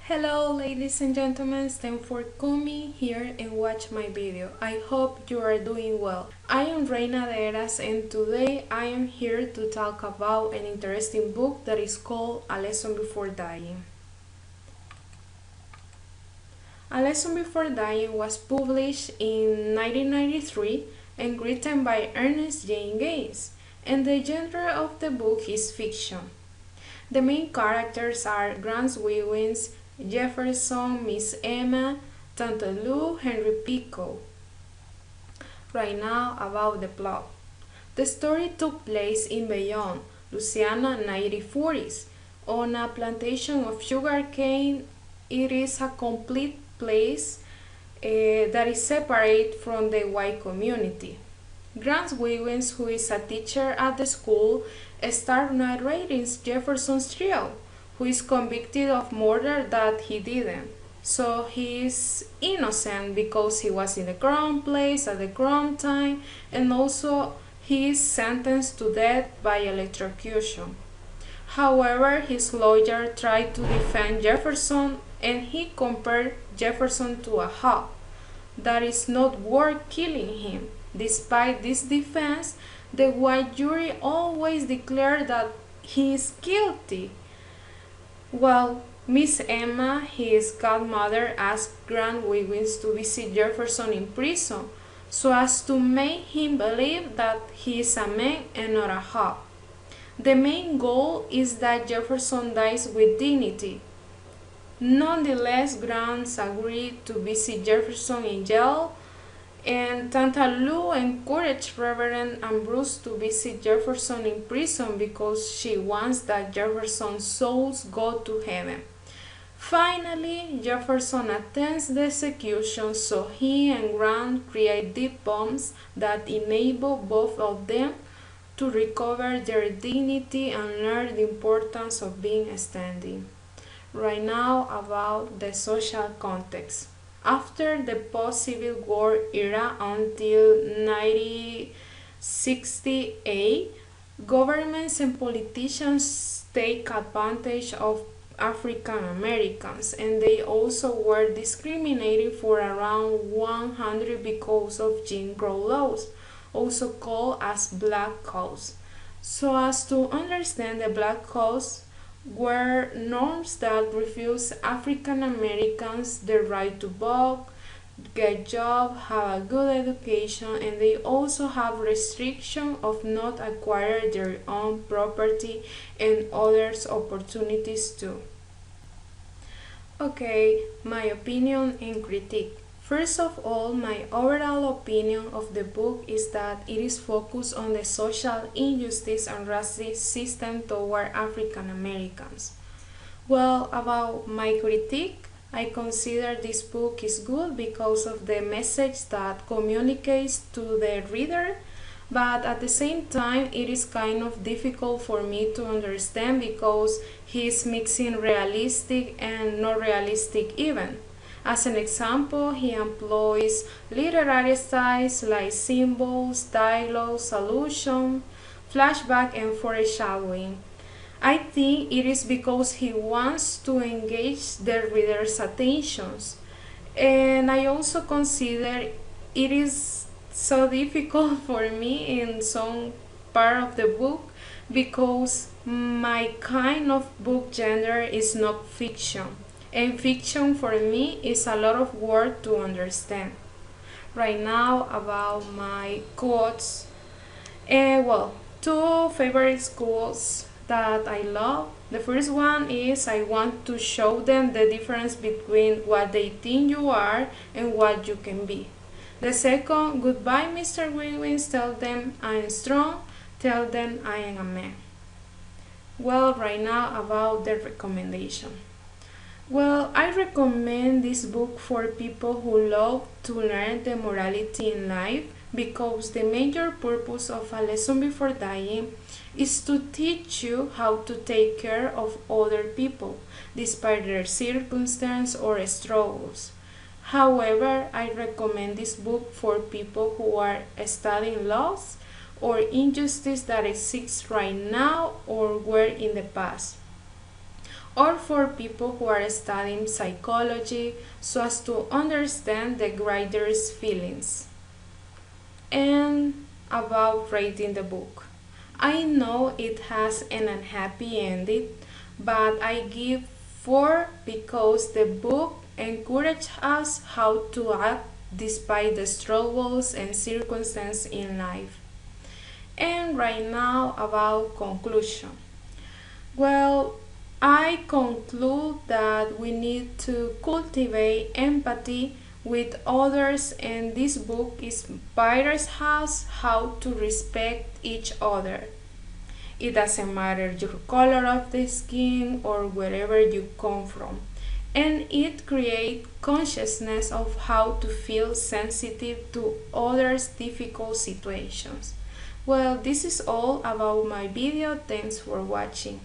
Hello ladies and gentlemen, thanks for coming here and watch my video. I hope you are doing well. I am Reina de Eras and today I am here to talk about an interesting book that is called A Lesson Before Dying. A Lesson Before Dying was published in 1993 and written by Ernest Jane Gaines, and the genre of the book is fiction. The main characters are Grant Wiggins, Jefferson, Miss Emma, Tante Lou, Henry Pico. Right now about the plot. The story took place in Bayonne, Louisiana, 1940s. On a plantation of sugarcane, it is a complete place that is separate from the white community. Grant Wiggins, who is a teacher at the school, starts narrating Jefferson's trial, who is convicted of murder that he didn't. So he is innocent because he was in the wrong place at the wrong time, and also he is sentenced to death by electrocution. However, his lawyer tried to defend Jefferson, and he compared Jefferson to a hawk that is not worth killing him. Despite this defense, the white jury always declared that he is guilty. Well, Miss Emma, his godmother, asked Grant Wiggins to visit Jefferson in prison so as to make him believe that he is a man and not a hawk. The main goal is that Jefferson dies with dignity. Nonetheless, Grant agreed to visit Jefferson in jail, and Tante Lou encouraged Reverend Ambrose to visit Jefferson in prison because she wants that Jefferson's souls go to heaven. Finally, Jefferson attends the execution, so he and Grant create deep bonds that enable both of them to recover their dignity and learn the importance of being standing. Right now about the social context. After the post-Civil War era until 1968, governments and politicians take advantage of African Americans, and they also were discriminated for around 100 because of Jim Crow laws, also called as Black Codes. So as to understand the Black Codes, were norms that refuse African Americans the right to vote, get job, have a good education, and they also have restriction of not acquire their own property and others opportunities too. Okay, my opinion and critique. First of all, my overall opinion of the book is that it is focused on the social injustice and racist system toward African Americans. Well, about my critique, I consider this book is good because of the message that communicates to the reader, but at the same time it is kind of difficult for me to understand because he is mixing realistic and not realistic even. As an example, he employs literary styles like symbols, dialogue, allusion, flashback, and foreshadowing. I think it is because he wants to engage the reader's attentions. And I also consider it is so difficult for me in some part of the book because my kind of book genre is not fiction. And fiction for me is a lot of work to understand. Right now about my quotes. Well, two favorite quotes that I love. The first one is I want to show them the difference between what they think you are and what you can be. The second, goodbye Mr. Wiggins, tell them I am strong, tell them I am a man. Well, right now about the recommendation. Well, I recommend this book for people who love to learn the morality in life because the major purpose of A Lesson Before Dying is to teach you how to take care of other people despite their circumstances or struggles. However, I recommend this book for people who are studying laws or injustice that exists right now or were in the past. or for people who are studying psychology so as to understand the writer's feelings. And about rating the book. I know it has an unhappy ending, but I give 4 because the book encourages us how to act despite the struggles and circumstances in life. And right now about conclusion. Well, I conclude that we need to cultivate empathy with others, and this book inspires us how to respect each other. It doesn't matter your color of the skin or wherever you come from. And it creates consciousness of how to feel sensitive to others' difficult situations. Well, this is all about my video. Thanks for watching.